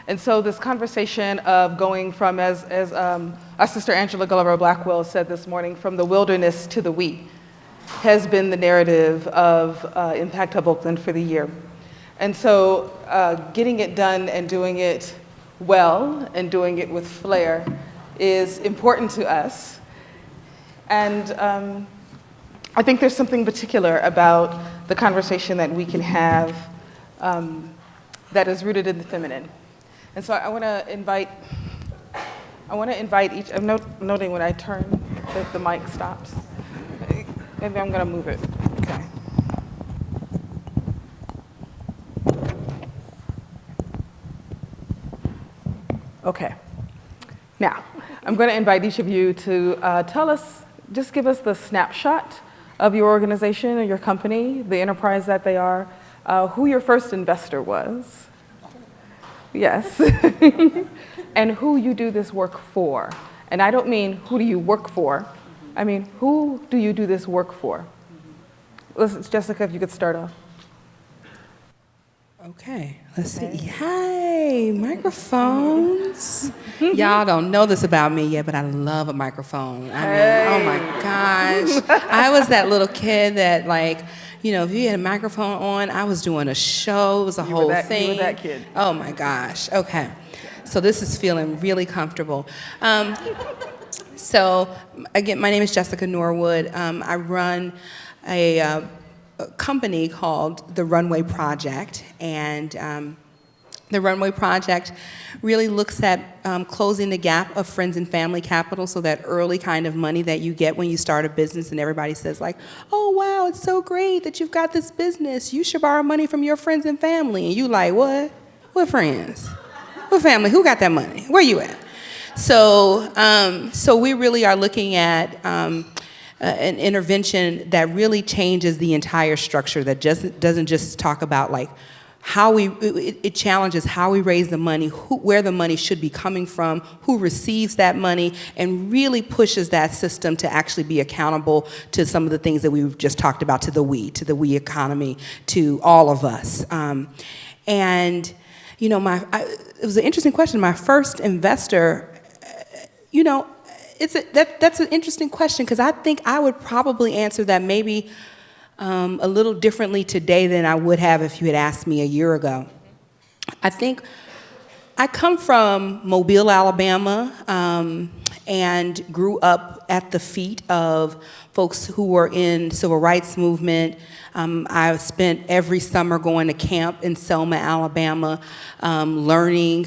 And so this conversation of going from, as our sister Angela Gulliver Blackwell said this morning, from the wilderness to the we, has been the narrative of Impact Hub Oakland for the year. And so getting it done and doing it well and doing it with flair is important to us. And I think there's something particular about the conversation that we can have that is rooted in the feminine. And so I want to invite each, I'm noting when I turn that the mic stops. Maybe I'm going to move it. Okay. Okay. Now, I'm going to invite each of you to tell us, just give us the snapshot of your organization or your company, the enterprise that they are, who your first investor was. Yes. And who you do this work for. And I don't mean who do you work for. I mean, who do you do this work for? Listen, Jessica, if you could start off. Okay, let's see. Hi, microphones. Y'all don't know this about me yet, but I love a microphone. I mean, oh my gosh. I was that little kid that, like, you know, if you had a microphone on, I was doing a show. It was a whole thing. You were that kid. Oh my gosh. Okay. So this is feeling really comfortable. So again, my name is Jessica Norwood. I run a company called the Runway Project, and the Runway Project really looks at closing the gap of friends and family capital, so that early kind of money that you get when you start a business and everybody says like, oh wow, it's so great that you've got this business, you should borrow money from your friends and family. And you like, what? What friends? What family? Who got that money? Where you at? So we really are looking at an intervention that really changes the entire structure, that just doesn't just talk about like how it challenges how we raise the money, where the money should be coming from, who receives that money, and really pushes that system to actually be accountable to some of the things that we've just talked about, to the we economy, to all of us. And you know, it was an interesting question. My first investor, you know, that's an interesting question, because I think I would probably answer that maybe a little differently today than I would have if you had asked me a year ago. I think I come from Mobile, Alabama, and grew up at the feet of folks who were in civil rights movement. I spent every summer going to camp in Selma, Alabama, learning.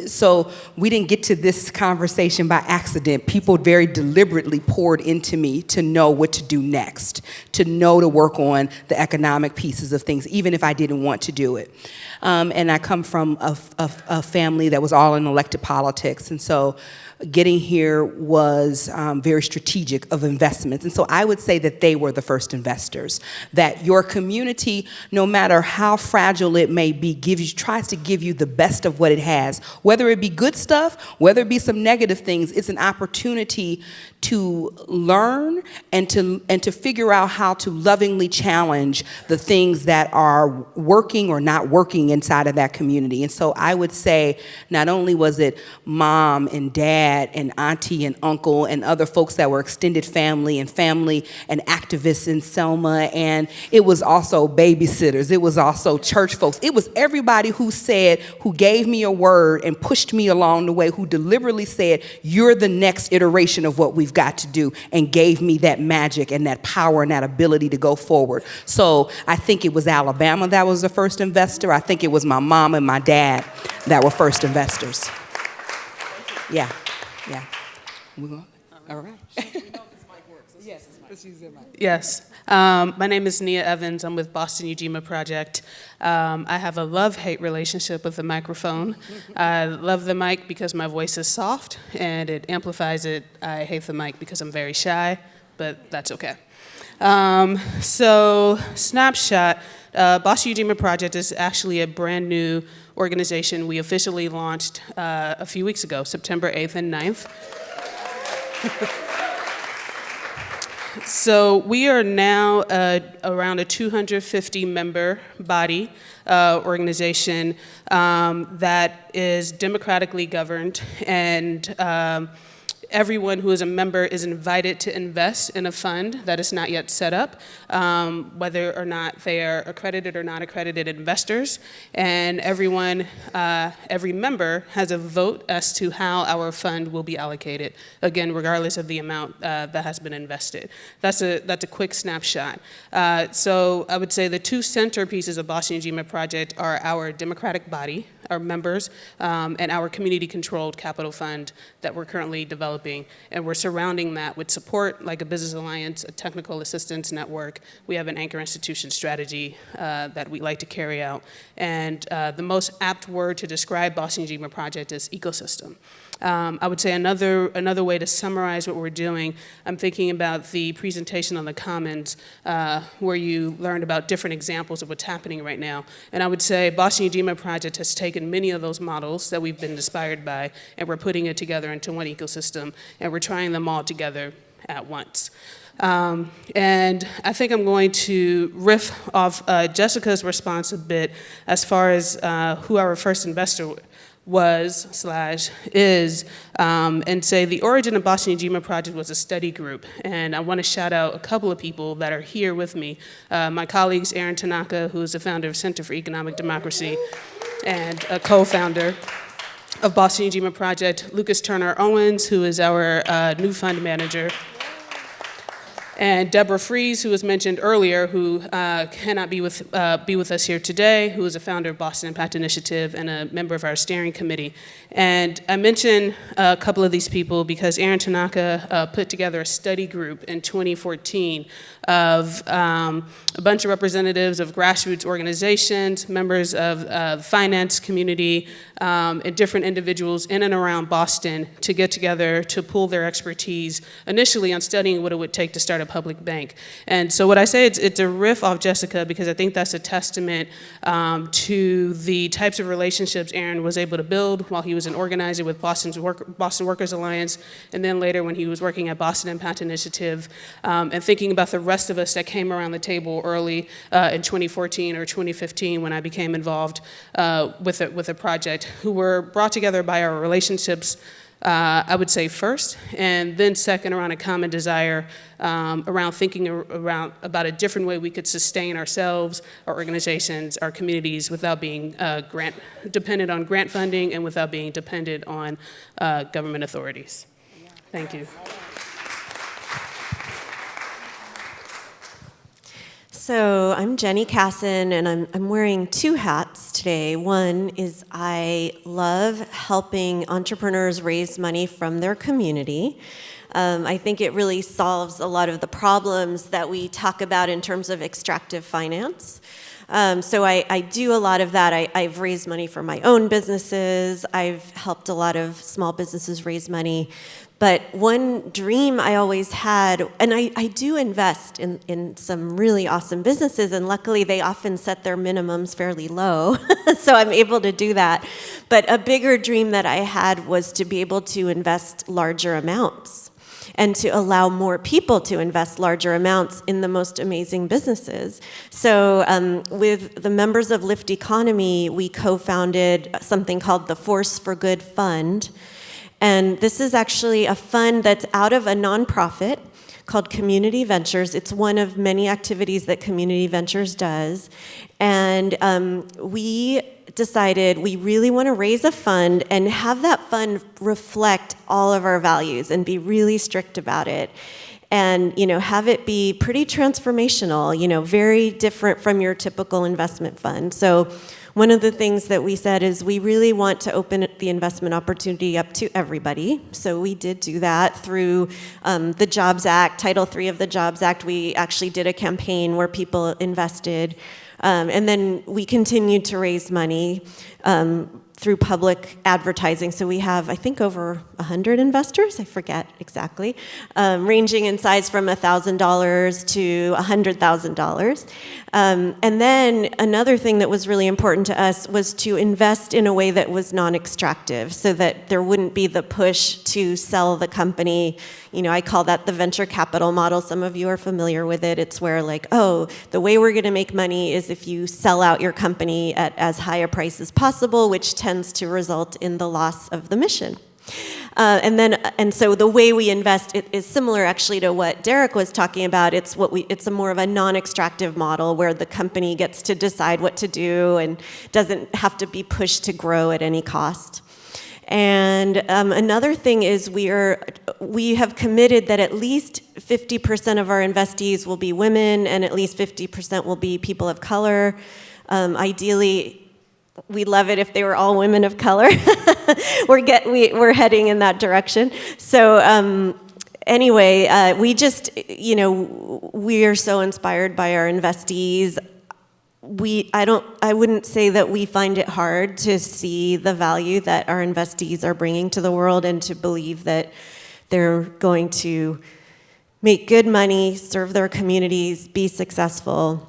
So we didn't get to this conversation by accident. People very deliberately poured into me to know what to do next, to know to work on the economic pieces of things, even if I didn't want to do it. And I come from a family that was all in elected politics, and so getting here was very strategic of investments. And so I would say that they were the first investors, that your community, no matter how fragile it may be, tries to give you the best of what it has. Whether it be good stuff, whether it be some negative things, it's an opportunity to learn and to figure out how to lovingly challenge the things that are working or not working inside of that community. And so I would say not only was it mom and dad and auntie and uncle and other folks that were extended family and activists in Selma, and it was also babysitters, it was also church folks, it was everybody who gave me a word and pushed me along the way, who deliberately said, you're the next iteration of what we've got to do, and gave me that magic and that power and that ability to go forward. So I think it was Alabama that was the first investor. I think it was my mom and my dad that were first investors. Yeah. All right. Yes. My name is Nia Evans. I'm with Boston Ujima Project. I have a love-hate relationship with the microphone. I love the mic because my voice is soft and it amplifies it. I hate the mic because I'm very shy, but that's okay. So, snapshot. Boston Ujima Project is actually a brand new organization. We officially launched a few weeks ago, September 8th and 9th. So we are now around a 250 member body organization that is democratically governed, and everyone who is a member is invited to invest in a fund that is not yet set up, whether or not they are accredited or not accredited investors. And everyone, every member has a vote as to how our fund will be allocated, again, regardless of the amount that has been invested. That's a quick snapshot. So I would say the two centerpieces of Boston Ujima Project are our democratic body, our members, and our community-controlled capital fund that we're currently developing. And we're surrounding that with support like a business alliance, a technical assistance network. We have an anchor institution strategy that we like to carry out. And the most apt word to describe Boston Ujima Project is ecosystem. I would say another way to summarize what we're doing, I'm thinking about the presentation on the Commons where you learned about different examples of what's happening right now. And I would say Boston Ujima Project has taken many of those models that we've been inspired by, and we're putting it together into one ecosystem, and we're trying them all together at once. And I think I'm going to riff off Jessica's response a bit as far as who our first investor was/is, and say the origin of Boston Ujima Project was a study group. And I want to shout out a couple of people that are here with me. My colleagues, Aaron Tanaka, who is the founder of Center for Economic Democracy and a co-founder of Boston Ujima Project, Lucas Turner Owens, who is our new fund manager, and Deborah Fries, who was mentioned earlier, who cannot be with us here today, who is a founder of Boston Impact Initiative and a member of our steering committee. And I mention a couple of these people because Aaron Tanaka put together a study group in 2014 of a bunch of representatives of grassroots organizations, members of the finance community, and different individuals in and around Boston to get together to pool their expertise initially on studying what it would take to start a public bank. And so what I say, it's a riff off Jessica because I think that's a testament to the types of relationships Aaron was able to build while he was an organizer with Boston Workers Alliance, and then later when he was working at Boston Impact Initiative, and thinking about the rest of us that came around the table early in 2014 or 2015 when I became involved with a project, who were brought together by our relationships, I would say first, and then second around a common desire around thinking about a different way we could sustain ourselves, our organizations, our communities without being dependent on grant funding and without being dependent on government authorities. Thank you. So I'm Jenny Kassan, and I'm wearing two hats today. One is I love helping entrepreneurs raise money from their community. I think it really solves a lot of the problems that we talk about in terms of extractive finance. So I do a lot of that. I've raised money for my own businesses. I've helped a lot of small businesses raise money. But one dream I always had, and I do invest in some really awesome businesses, and luckily they often set their minimums fairly low, so I'm able to do that. But a bigger dream that I had was to be able to invest larger amounts and to allow more people to invest larger amounts in the most amazing businesses. So with the members of Lift Economy, we co-founded something called the Force for Good Fund. And this is actually a fund that's out of a nonprofit called Community Ventures. It's one of many activities that Community Ventures does. And we decided we really want to raise a fund and have that fund reflect all of our values and be really strict about it. And, have it be pretty transformational, very different from your typical investment fund. So one of the things that we said is we really want to open the investment opportunity up to everybody. So we did do that through the Jobs Act, Title III of the Jobs Act. We actually did a campaign where people invested. And then we continued to raise money through public advertising. So we have, I think, over 100 investors, I forget exactly, ranging in size from $1,000 to $100,000. And then another thing that was really important to us was to invest in a way that was non-extractive, so that there wouldn't be the push to sell the company. You know, I call that the venture capital model. Some of you are familiar with it. It's where, like, oh, the way we're going to make money is if you sell out your company at as high a price as possible, which tends to result in the loss of the mission. And so the way we invest is similar, actually, to what Derek was talking about. It's a more of a non-extractive model where the company gets to decide what to do and doesn't have to be pushed to grow at any cost. And another thing is we have committed that at least 50% of our investees will be women and at least 50% will be people of color. Ideally, we'd love it if they were all women of color. We're heading in that direction. So anyway, we just, we are so inspired by our investees. I wouldn't say that we find it hard to see the value that our investees are bringing to the world and to believe that they're going to make good money, serve their communities, be successful.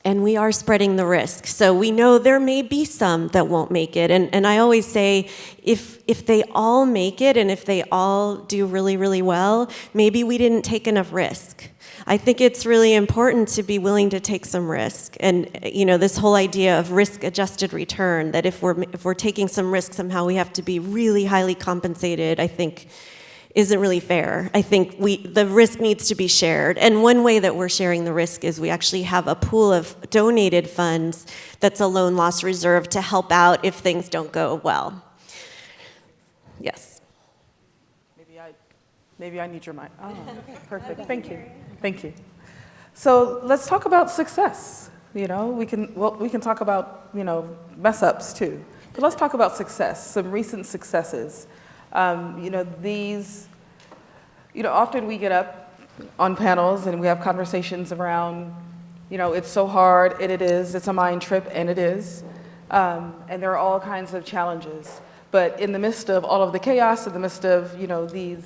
And we are spreading the risk. So we know there may be some that won't make it. And I always say, if they all make it and if they all do really, really well, maybe we didn't take enough risk. I think it's really important to be willing to take some risk. And this whole idea of risk-adjusted return, that if we're taking some risk, somehow we have to be really highly compensated, I think isn't really fair. I think the risk needs to be shared. And one way that we're sharing the risk is we actually have a pool of donated funds that's a loan loss reserve to help out if things don't go well. Yes. Maybe I need your mic. Oh, perfect. Thank you. Thank you. So let's talk about success. We can talk about, mess ups too. But let's talk about success, some recent successes. Often we get up on panels and we have conversations around, it's so hard, and it is, it's a mind trip, and it is. And there are all kinds of challenges. But in the midst of all of the chaos, in the midst of, these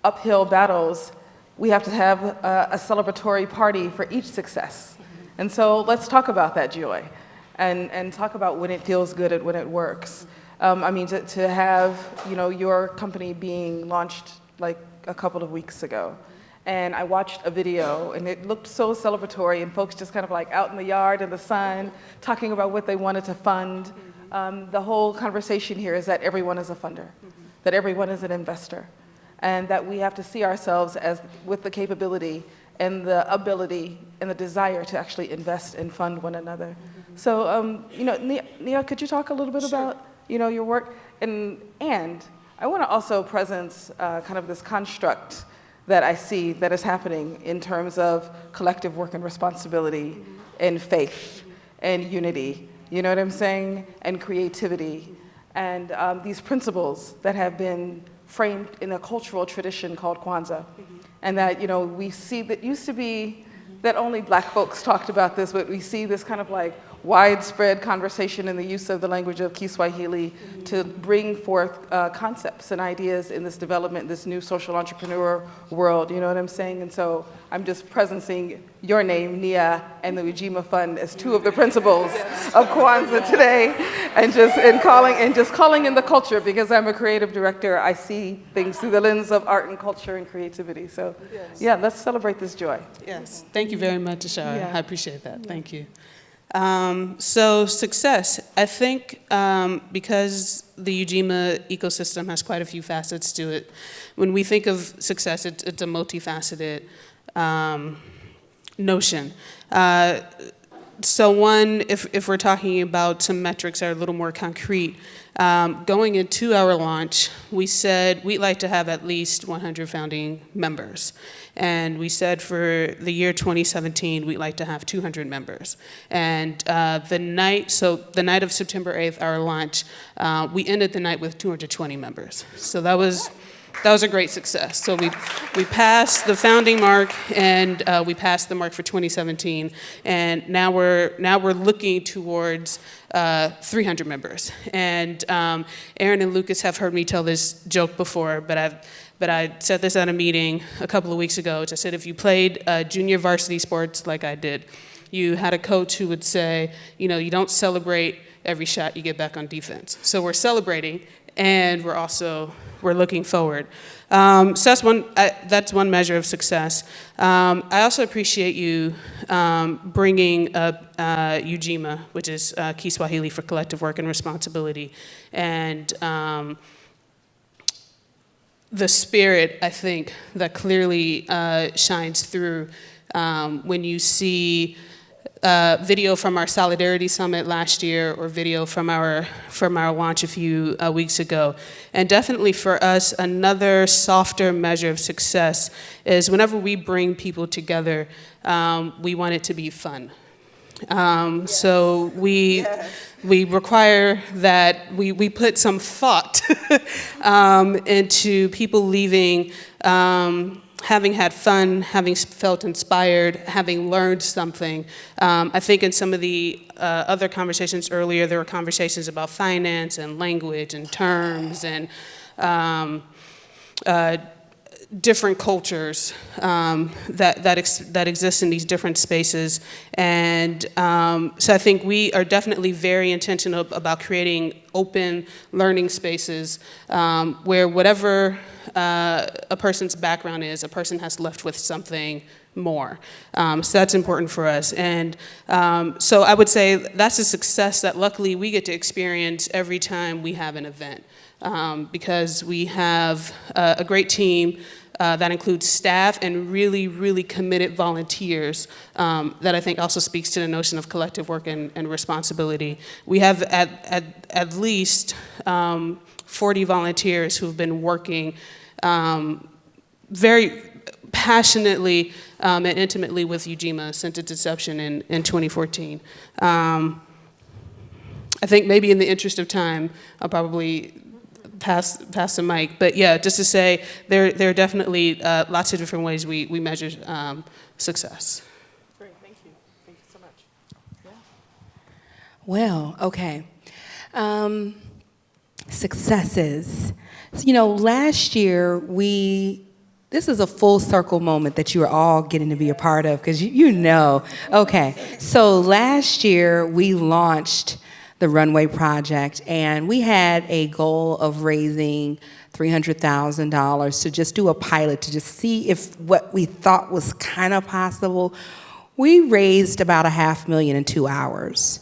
uphill battles, we have to have a celebratory party for each success. And so let's talk about that joy and talk about when it feels good and when it works. To have, your company being launched like a couple of weeks ago. And I watched a video and it looked so celebratory and folks just kind of like out in the yard in the sun, talking about what they wanted to fund. The whole conversation here is that everyone is a funder, that everyone is an investor, and that we have to see ourselves as with the capability and the ability and the desire to actually invest and fund one another. So, Nia, could you talk a little bit about, your work? And I want to also presence kind of this construct that I see that is happening in terms of collective work and responsibility and faith and unity, you know what I'm saying? And creativity. And these principles that have been framed in a cultural tradition called Kwanzaa. And that, we see that used to be that only Black folks talked about this, but we see this kind of like widespread conversation in the use of the language of Kiswahili to bring forth concepts and ideas in this development, this new social entrepreneur world, you know what I'm saying? And so I'm just presencing your name, Nia, and the Ujima Fund as two of the principles of Kwanzaa today, and just calling in the culture, because I'm a creative director. I see things through the lens of art and culture and creativity. So yeah, let's celebrate this joy. Yes, thank you very much, Ashara. Yeah. I appreciate that. Thank you. So success, I think because the Ujima ecosystem has quite a few facets to it, when we think of success, it's a multifaceted notion. So one, if we're talking about some metrics that are a little more concrete, going into our launch, we said we'd like to have at least 100 founding members. And we said for the year 2017, we'd like to have 200 members. And the night of September 8th, our launch, we ended the night with 220 members. So that was That was a great success. So we passed the founding mark, and we passed the mark for 2017, and now we're looking towards 300 members. And Aaron and Lucas have heard me tell this joke before, but I said this at a meeting a couple of weeks ago. I said, if you played junior varsity sports like I did, you had a coach who would say, you don't celebrate every shot you get back on defense. So we're celebrating, and we're looking forward. So that's one measure of success. I also appreciate you bringing up Ujima, which is Kiswahili for collective work and responsibility, and the spirit, I think, that clearly shines through when you see video from our Solidarity Summit last year, or video from our launch a few weeks ago. And definitely for us, another softer measure of success is whenever we bring people together, we want it to be fun. So we require that we put some thought into people leaving, having had fun, having felt inspired, having learned something. I think in some of the other conversations earlier, there were conversations about finance and language and terms and different cultures that exist in these different spaces. And so I think we are definitely very intentional about creating open learning spaces where whatever a person's background is, a person has left with something more. So that's important for us. And so I would say that's a success that luckily we get to experience every time we have an event. Because we have a great team that includes staff and really, really committed volunteers that I think also speaks to the notion of collective work and responsibility. We have at least 40 volunteers who've been working very passionately and intimately with Ujima since its inception in 2014. I think maybe in the interest of time, I'll probably pass the mic. But yeah, just to say, there are definitely lots of different ways we measure success. Great, thank you. Thank you so much. Yeah. Well, okay. Successes. So, last year this is a full circle moment that you are all getting to be a part of, because Okay, so last year we launched the Runway project, and we had a goal of raising $300,000 to just do a pilot to just see if what we thought was kind of possible. We raised about $500,000 in 2 hours.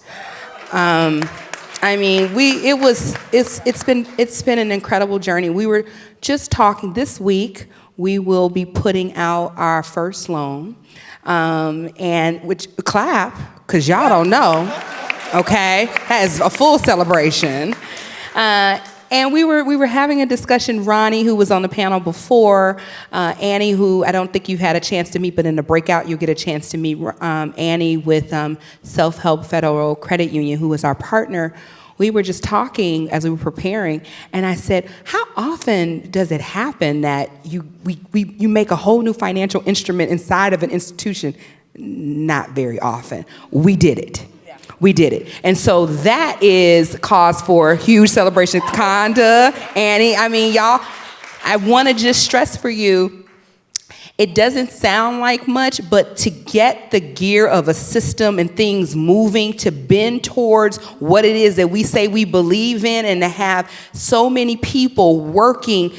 It's been an incredible journey. We were just talking this week. We will be putting out our first loan, and which clap, because y'all don't know. Okay, that is a full celebration. And we were having a discussion. Ronnie, who was on the panel before, Annie, who I don't think you've had a chance to meet, but in the breakout you'll get a chance to meet Annie with Self-Help Federal Credit Union, who was our partner. We were just talking as we were preparing, and I said, how often does it happen that you make a whole new financial instrument inside of an institution? Not very often. We did it. We did it. And so that is cause for huge celebration. Conda, Annie, y'all, I want to just stress for you, it doesn't sound like much, but to get the gear of a system and things moving to bend towards what it is that we say we believe in, and to have so many people working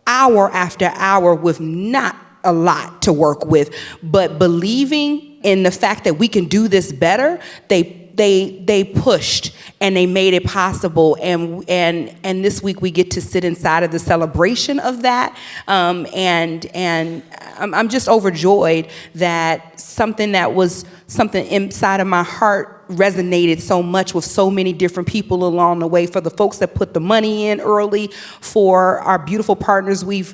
hour after hour with not a lot to work with, but believing in the fact that we can do this better, they pushed and they made it possible. And this week we get to sit inside of the celebration of that. And I'm just overjoyed that something that was something inside of my heart resonated so much with so many different people along the way. For the folks that put the money in early, for our beautiful partners, we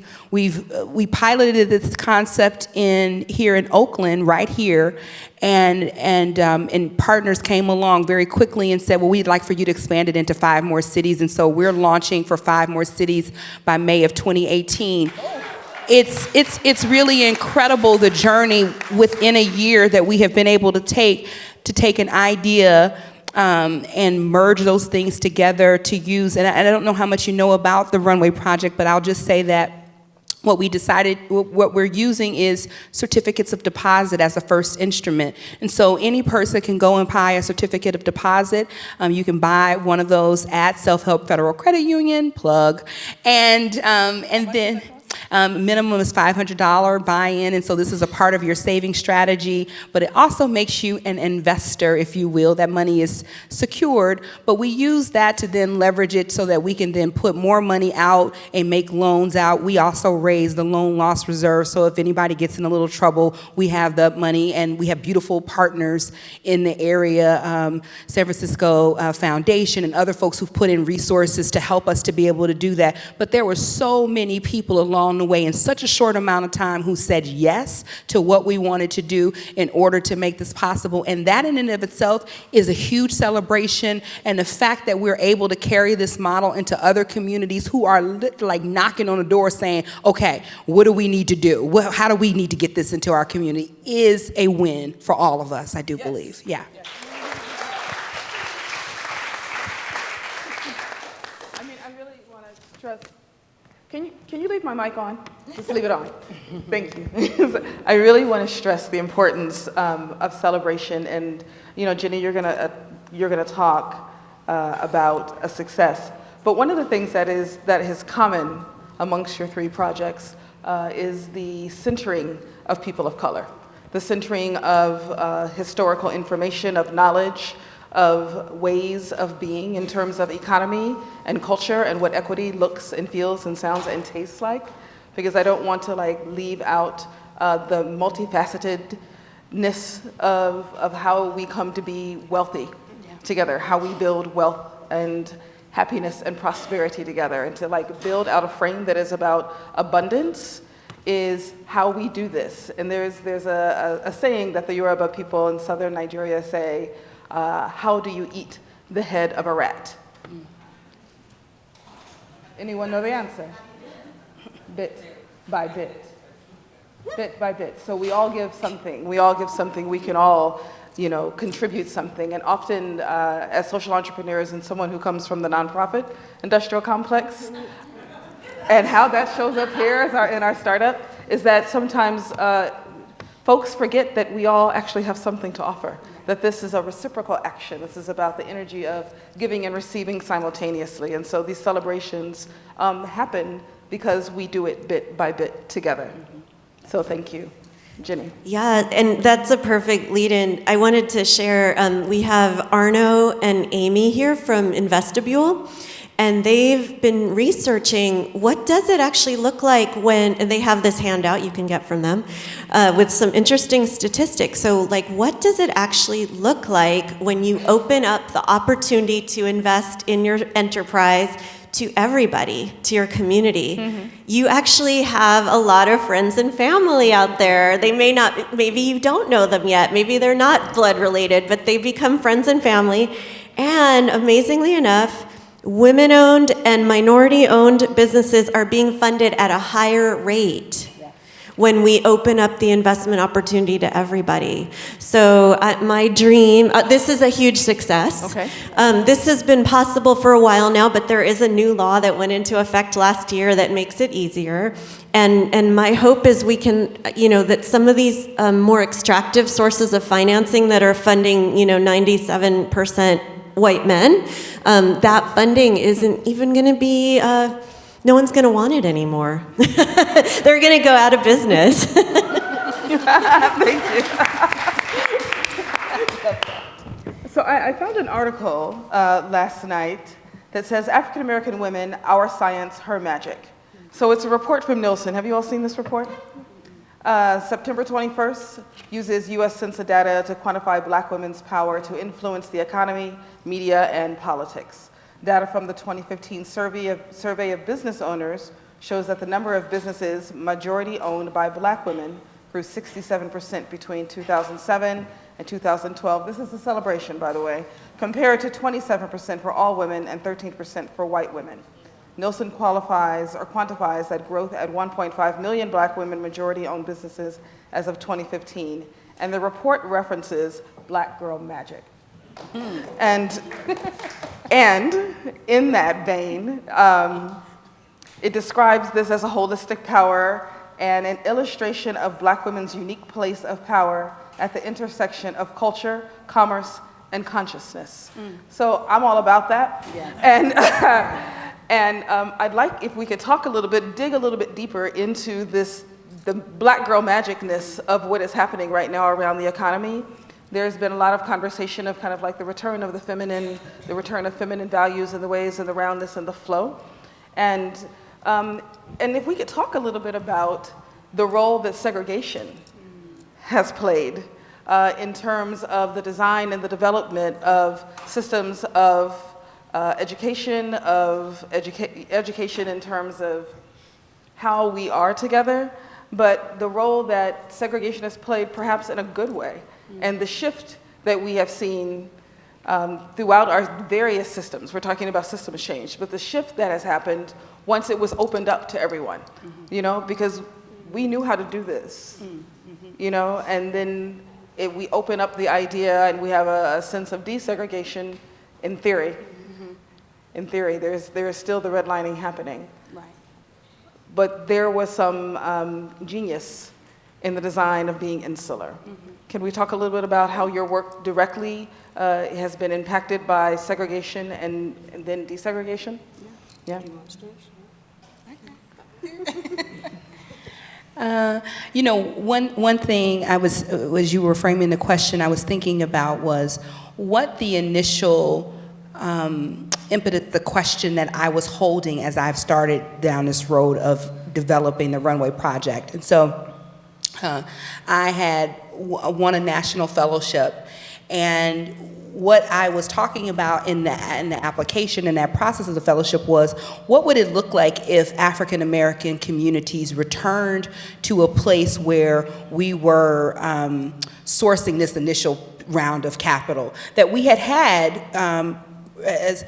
piloted this concept here in Oakland, right here, and partners came along very quickly and said, well, we'd like for you to expand it into 5 more cities, and so we're launching for 5 more cities by May of 2018. It's really incredible, the journey within a year that we have been able to take an idea and merge those things together to use. And I don't know how much you know about the Runway project, but I'll just say that what we're using is certificates of deposit as a first instrument. And so any person can go and buy a certificate of deposit. You can buy one of those at Self-Help Federal Credit Union, plug, and then minimum is $500 buy-in, and so this is a part of your saving strategy, but it also makes you an investor, if you will. That money is secured, but we use that to then leverage it so that we can then put more money out and make loans out. We also raise the loan loss reserve, so if anybody gets in a little trouble, we have the money, and we have beautiful partners in the area, San Francisco Foundation and other folks who've put in resources to help us to be able to do that. But there were so many people along the way in such a short amount of time who said yes to what we wanted to do in order to make this possible. And that in and of itself is a huge celebration. And the fact that we're able to carry this model into other communities who are like knocking on the door saying, okay, what do we need to do? How do we need to get this into our community is a win for all of us, I do believe. Yeah. I mean, I really want to stress. Can you leave my mic on? Just leave it on. Thank you. I really want to stress the importance of celebration. And Jenny, you're gonna talk about a success. But one of the things that is common amongst your 3 projects is the centering of people of color, the centering of historical information, of knowledge, of ways of being in terms of economy and culture and what equity looks and feels and sounds and tastes like, because I don't want to leave out the multifacetedness of how we come to be wealthy together, how we build wealth and happiness and prosperity together, and to build out a frame that is about abundance is how we do this. And there's a saying that the Yoruba people in southern Nigeria say, how do you eat the head of a rat? Anyone know the answer? Bit by bit. Bit by bit. So we all give something. We all give something. We can all, contribute something. And often, as social entrepreneurs and someone who comes from the nonprofit industrial complex, and how that shows up here in our startup is that sometimes folks forget that we all actually have something to offer, that this is a reciprocal action. This is about the energy of giving and receiving simultaneously. And so these celebrations happen because we do it bit by bit together. So thank you. Jenny. Yeah, and that's a perfect lead-in. I wanted to share, we have Arno and Amy here from Investibule, and they've been researching what does it actually look like when, and they have this handout you can get from them, with some interesting statistics. So what does it actually look like when you open up the opportunity to invest in your enterprise to everybody, to your community? Mm-hmm. You actually have a lot of friends and family out there. They may not, maybe you don't know them yet, maybe they're not blood related, but they become friends and family. And amazingly enough, women-owned and minority-owned businesses are being funded at a higher rate when we open up the investment opportunity to everybody. So my dream, this is a huge success. Okay. This has been possible for a while now, but there is a new law that went into effect last year that makes it easier. And my hope is we can, that some of these more extractive sources of financing that are funding, 97% white men, that funding isn't even going to be, no one's going to want it anymore. They're going to go out of business. Thank you. So I found an article last night that says, African American women, our science, her magic. So it's a report from Nielsen. Have you all seen this report? September 21st uses U.S. Census data to quantify Black women's power to influence the economy, media, and politics. Data from the 2015 survey of business owners shows that the number of businesses majority owned by Black women grew 67% between 2007 and 2012. This is a celebration, by the way, compared to 27% for all women and 13% for white women. Nielsen quantifies that growth at 1.5 million Black women majority-owned businesses as of 2015, and the report references Black girl magic. And in that vein, it describes this as a holistic power and an illustration of Black women's unique place of power at the intersection of culture, commerce, and consciousness. So I'm all about that. Yeah. And I'd like if we could talk a little bit, dig a little bit deeper into the Black girl magicness of what is happening right now around the economy. There's been a lot of conversation of kind of like the return of the feminine, the return of feminine values and the ways and the roundness and the flow. And if we could talk a little bit about the role that segregation has played in terms of the design and the development of systems of education in terms of how we are together, but the role that segregation has played perhaps in a good way, and the shift that we have seen throughout our various systems. We're talking about systems change, but the shift that has happened once it was opened up to everyone, you know, because we knew how to do this, you know, and then we open up the idea and we have a sense of desegregation in theory. In theory, there is still the redlining happening. Right. But there was some genius in the design of being insular. Can we talk a little bit about how your work directly has been impacted by segregation and then desegregation? Yeah. You know, one thing as you were framing the question, I was thinking about was what the initial impetus, the question that I was holding as I've started down this road of developing the Runway project. And so I had won a national fellowship, and what I was talking about in the application and that process of the fellowship was, what would it look like if African American communities returned to a place where we were sourcing this initial round of capital that we had as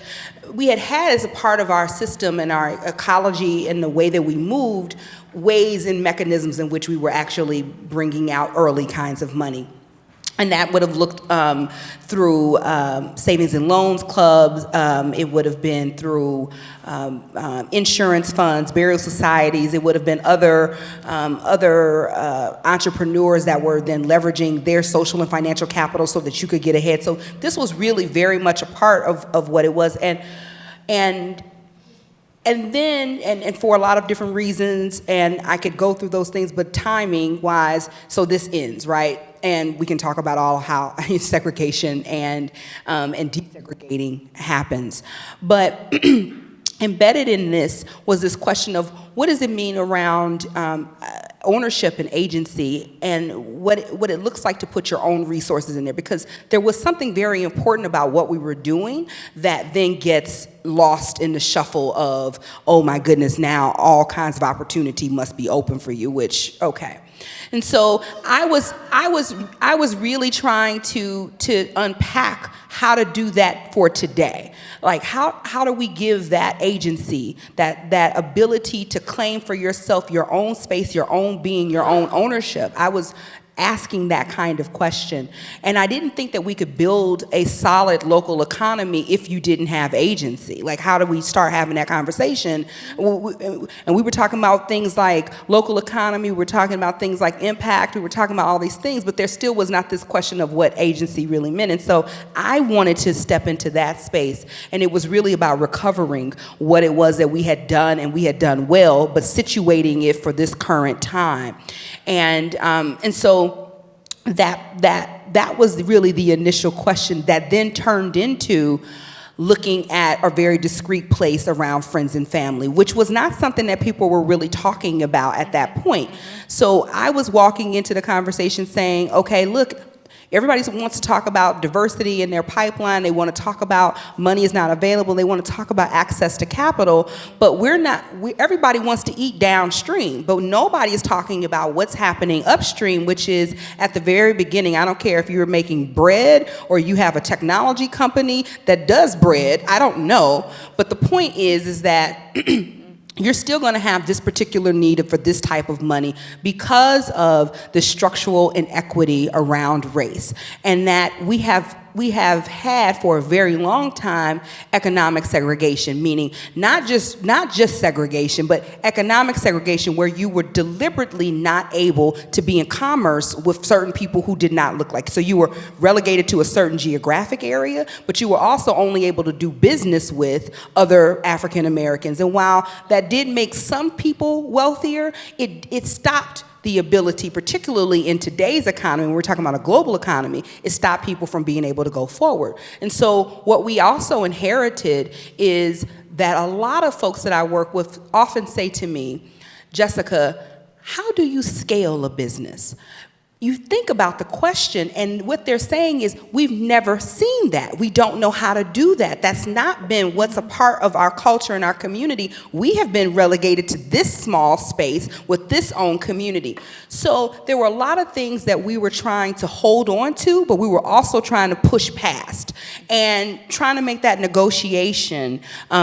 a part of our system and our ecology and the way that we moved, ways and mechanisms in which we were actually bringing out early kinds of money. And that would have looked through savings and loans clubs. It would have been through insurance funds, burial societies. It would have been other entrepreneurs that were then leveraging their social and financial capital so that you could get ahead. So this was really very much a part of what it was. And then for a lot of different reasons, and I could go through those things, but timing-wise, so this ends, right? And we can talk about all how segregation and desegregating happens. But embedded in this was this question of what does it mean around ownership and agency, and what it looks like to put your own resources in there, because there was something very important about what we were doing that then gets lost in the shuffle of, oh my goodness, now all kinds of opportunity must be open for you, which, okay. And so I was really trying to unpack how to do that for today. Like how do we give that agency, that ability to claim for yourself your own space, your own being, your own ownership? I was asking that kind of question. And I didn't think that we could build a solid local economy if you didn't have agency. Like, how do we start having that conversation? And we were talking about things like local economy, we were talking about things like impact, we were talking about all these things, but there still was not this question of what agency really meant. And so I wanted to step into that space, and it was really about recovering what it was that we had done and we had done well, but situating it for this current time. And so that was really the initial question that then turned into, looking at a very discrete place around friends and family, which was not something that people were really talking about at that point. So I was walking into the conversation saying, okay, look, everybody wants to talk about diversity in their pipeline. They want to talk about money is not available. They want to talk about access to capital, but everybody wants to eat downstream, but nobody is talking about what's happening upstream, which is at the very beginning. I don't care if you're making bread or you have a technology company that does bread. I don't know, but the point is that you're still going to have this particular need for this type of money because of the structural inequity around race, and that we have had for a very long time economic segregation, meaning not just segregation, but economic segregation where you were deliberately not able to be in commerce with certain people who did not look like. So you were relegated to a certain geographic area, but you were also only able to do business with other African Americans. And while that did make some people wealthier, it stopped the ability, particularly in today's economy, when we're talking about a global economy, it stopped people from being able to go forward. And so what we also inherited is that a lot of folks that I work with often say to me, Jessica, how do you scale a business? You think about the question, and what they're saying is, we've never seen that. We don't know how to do that. That's not been what's a part of our culture and our community. We have been relegated to this small space with this own community. So there were a lot of things that we were trying to hold on to, but we were also trying to push past and trying to make that negotiation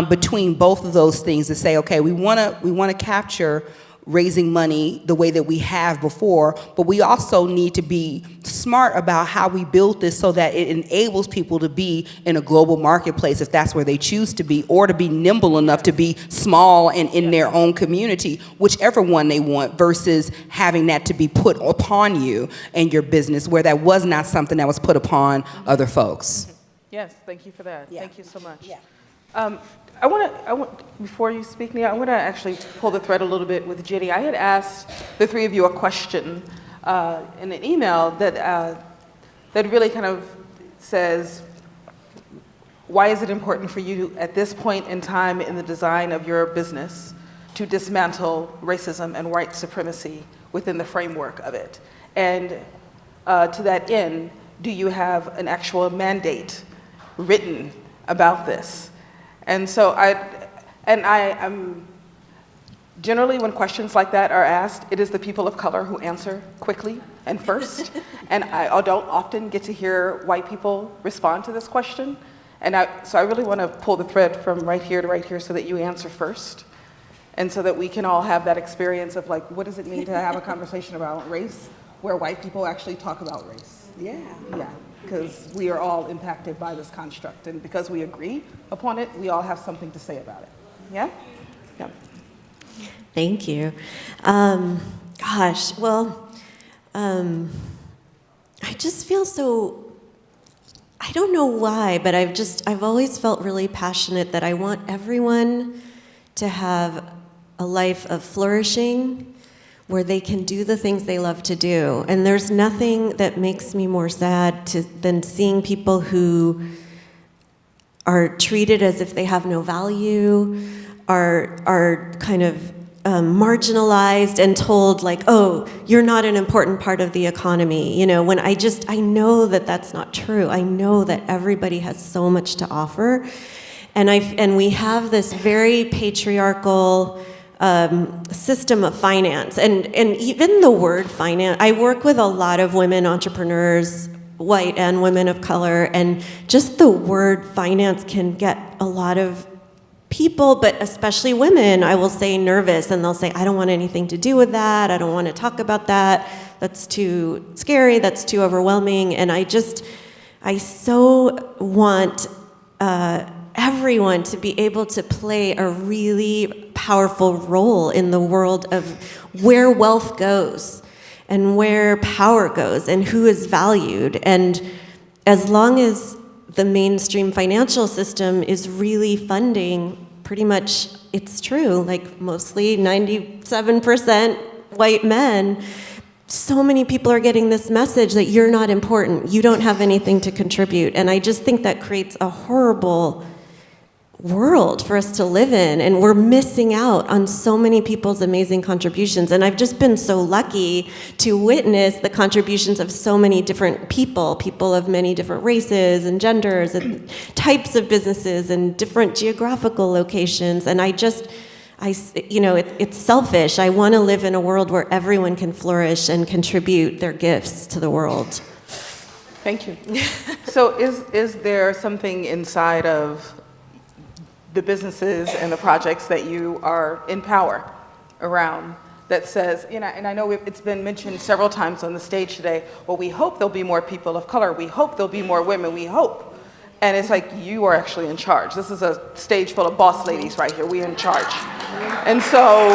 between both of those things to say, okay, we want to capture raising money the way that we have before, but we also need to be smart about how we build this so that it enables people to be in a global marketplace if that's where they choose to be, or to be nimble enough to be small and in their own community, whichever one they want, versus having that to be put upon you and your business where that was not something that was put upon other folks. Yes, thank you for that. Yeah. Thank you so much. Yeah. I want before you speak, Nia, I want to actually pull the thread a little bit with Jenny. I had asked the three of you a question in an email that really kind of says, why is it important for you at this point in time in the design of your business to dismantle racism and white supremacy within the framework of it? And to that end, do you have an actual mandate written about this? And so I'm generally, when questions like that are asked, it is the people of color who answer quickly and first. And I don't often get to hear white people respond to this question. And so I really want to pull the thread from right here to right here so that you answer first. And so that we can all have that experience of like, what does it mean to have a conversation about race where white people actually talk about race? Yeah. Yeah. Because we are all impacted by this construct, and because we agree upon it, we all have something to say about it. Yeah? Yeah. Thank you. Gosh, well, I just feel so, I don't know why, but I've always felt really passionate that I want everyone to have a life of flourishing, where they can do the things they love to do. And there's nothing that makes me more sad than seeing people who are treated as if they have no value, are kind of marginalized and told like, oh, you're not an important part of the economy. You know, when I know that that's not true. I know that everybody has so much to offer. And we have this very patriarchal system of finance, and even the word finance, I work with a lot of women entrepreneurs, white and women of color, and just the word finance can get a lot of people, but especially women, I will say, nervous, and they'll say, I don't want anything to do with that, I don't want to talk about that, that's too scary, that's too overwhelming. And I so want everyone to be able to play a really powerful role in the world of where wealth goes and where power goes and who is valued. And as long as the mainstream financial system is really funding, pretty much it's true, like mostly 97% white men, so many people are getting this message that you're not important, you don't have anything to contribute. And I just think that creates a horrible world for us to live in, and we're missing out on so many people's amazing contributions. And I've just been so lucky to witness the contributions of so many different people of many different races and genders and types of businesses and different geographical locations. And it's selfish. I want to live in a world where everyone can flourish and contribute their gifts to the world. Thank you. So is there something inside of the businesses and the projects that you are in power around that says, and I know it's been mentioned several times on the stage today, well, we hope there'll be more people of color, we hope there'll be more women, we hope. And it's like, you are actually in charge. This is a stage full of boss ladies right here, we're in charge. And so,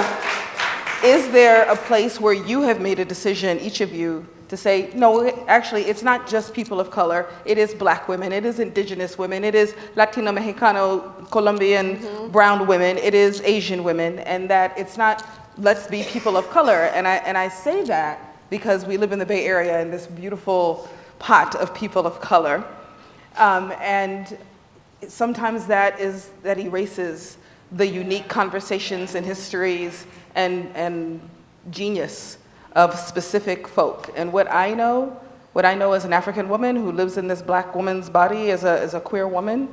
is there a place where you have made a decision, each of you, to say, no, actually, it's not just people of color, it is Black women, it is indigenous women, it is Latino, Mexicano, Colombian, brown women, it is Asian women, and that it's not, let's be people of color. And I say that because we live in the Bay Area in this beautiful pot of people of color. And sometimes that erases the unique conversations and histories and genius of specific folk. And what I know as an African woman who lives in this Black woman's body as a queer woman,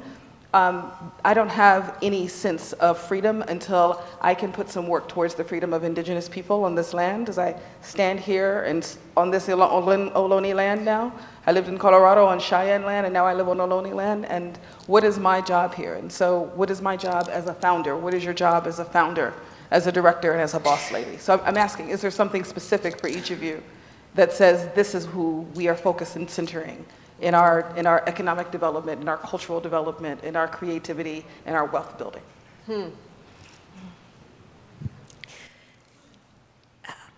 I don't have any sense of freedom until I can put some work towards the freedom of indigenous people on this land. As I stand here and on this Ohlone land now, I lived in Colorado on Cheyenne land, and now I live on Ohlone land. And what is my job here? And so what is my job as a founder? What is your job as a founder, as a director, and as a boss lady? So I'm asking, is there something specific for each of you that says this is who we are focused and centering in our economic development, in our cultural development, in our creativity, and our wealth building?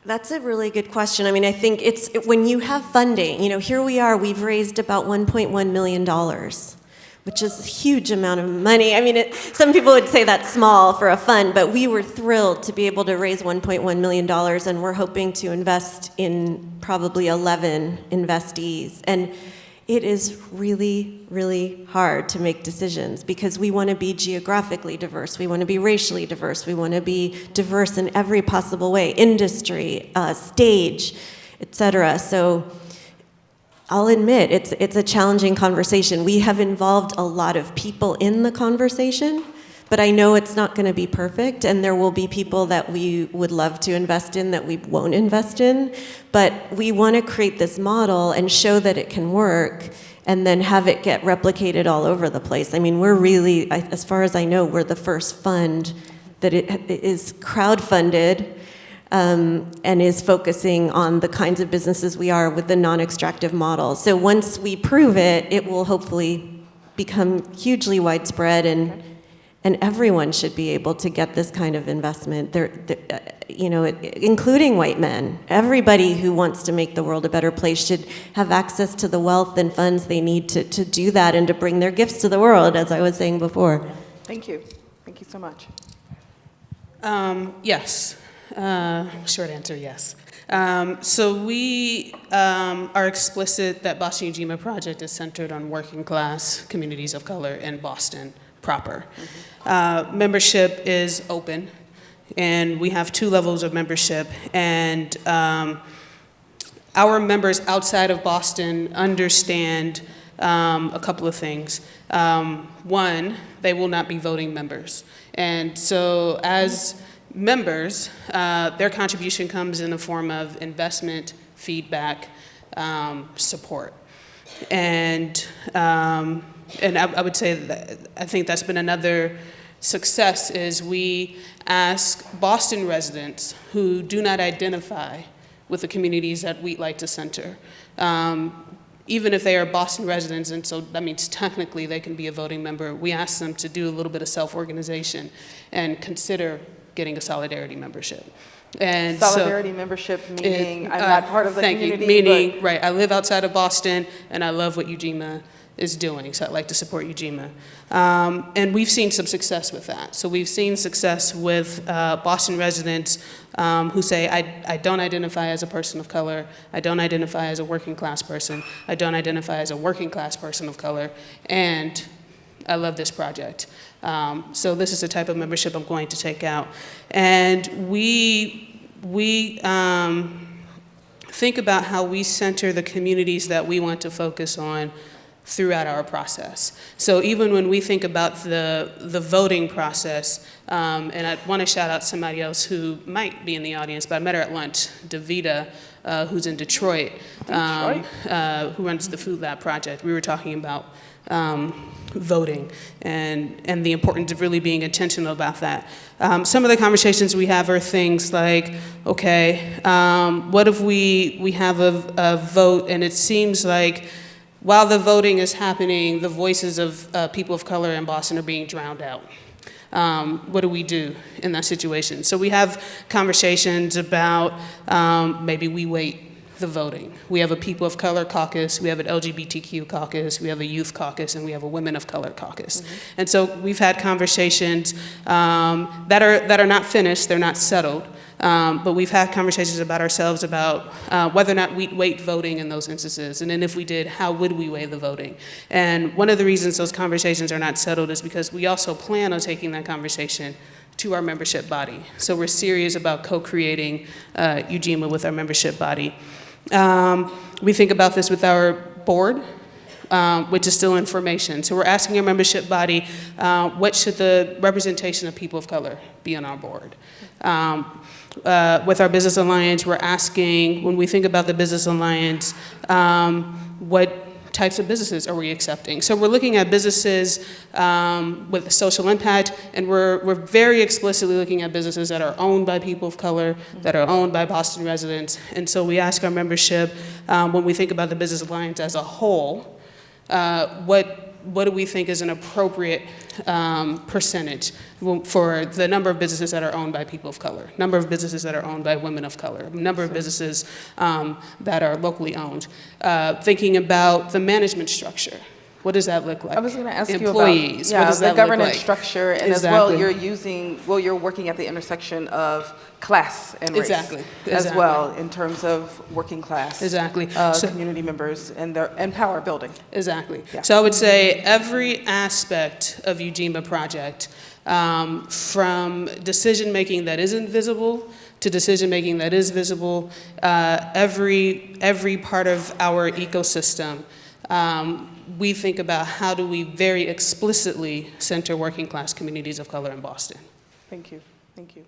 That's a really good question. I mean, I think it's when you have funding, here we are, we've raised about $1.1 million, which is a huge amount of money. I mean, some people would say that's small for a fund, but we were thrilled to be able to raise $1.1 million, and we're hoping to invest in probably 11 investees. And it is really, really hard to make decisions because we want to be geographically diverse, we want to be racially diverse, we want to be diverse in every possible way, industry, stage, etc. So I'll admit, it's a challenging conversation. We have involved a lot of people in the conversation, but I know it's not going to be perfect, and there will be people that we would love to invest in that we won't invest in, but we want to create this model and show that it can work, and then have it get replicated all over the place. I mean, we're really, as far as I know, we're the first fund that it is crowdfunded, and is focusing on the kinds of businesses we are with the non-extractive model. So once we prove it, it will hopefully become hugely widespread, and everyone should be able to get this kind of investment, including white men. Everybody who wants to make the world a better place should have access to the wealth and funds they need to do that and to bring their gifts to the world, as I was saying before. Thank you. Thank you so much. Yes. Short answer, yes. So we are explicit that Boston Ujima Project is centered on working class communities of color in Boston proper. Membership is open, and we have 2 levels of membership, and our members outside of Boston understand a couple of things. One, they will not be voting members, and so as members, their contribution comes in the form of investment, feedback, support. And I would say that I think that's been another success is we ask Boston residents who do not identify with the communities that we'd like to center, even if they are Boston residents, and so that means technically they can be a voting member, we ask them to do a little bit of self-organization and consider getting a Solidarity membership. And Solidarity membership meaning I'm not part of the community. Meaning, right, I live outside of Boston and I love what Ujima is doing, so I'd like to support Ujima. And we've seen some success with that. So we've seen success with Boston residents who say, I don't identify as a person of color, I don't identify as a working class person, I don't identify as a working class person of color, and I love this project. So this is the type of membership I'm going to take out. And we think about how we center the communities that we want to focus on throughout our process. So even when we think about the voting process, and I want to shout out somebody else who might be in the audience, but I met her at lunch, Davita, who's in Detroit, who runs the Food Lab Project. We were talking about voting and the importance of really being intentional about that. Some of the conversations we have are things like, okay, what if we have a vote and it seems like while the voting is happening, the voices of people of color in Boston are being drowned out. What do we do in that situation? So we have conversations about maybe we wait the voting. We have a people of color caucus, we have an LGBTQ caucus, we have a youth caucus, and we have a women of color caucus. Mm-hmm. And so we've had conversations that are not finished, they're not settled, but we've had conversations about ourselves about whether or not we'd wait voting in those instances, and then if we did, how would we weigh the voting? And one of the reasons those conversations are not settled is because we also plan on taking that conversation to our membership body. So we're serious about co-creating Ujima with our membership body. We think about this with our board, which is still in formation. So we're asking our membership body, what should the representation of people of color be on our board? With our business alliance, we're asking, when we think about the business alliance, what types of businesses are we accepting? So we're looking at businesses with social impact, and we're very explicitly looking at businesses that are owned by people of color, that are owned by Boston residents. And so we ask our membership, when we think about the business alliance as a whole, what do we think is an appropriate percentage for the number of businesses that are owned by people of color, number of businesses that are owned by women of color, number of businesses that are locally owned. Thinking about the management structure. What does that look like? I was going to ask Employees, you about what does the that governance look like? structure, and Exactly. as well you're working at the intersection of class and race Exactly. as well in terms of working class Exactly. community members and power building. Exactly. Yeah. So I would say every aspect of Ujima Project, from decision-making that isn't visible to decision-making that is visible, every part of our ecosystem, we think about how do we very explicitly center working class communities of color in Boston. Thank you. Thank you.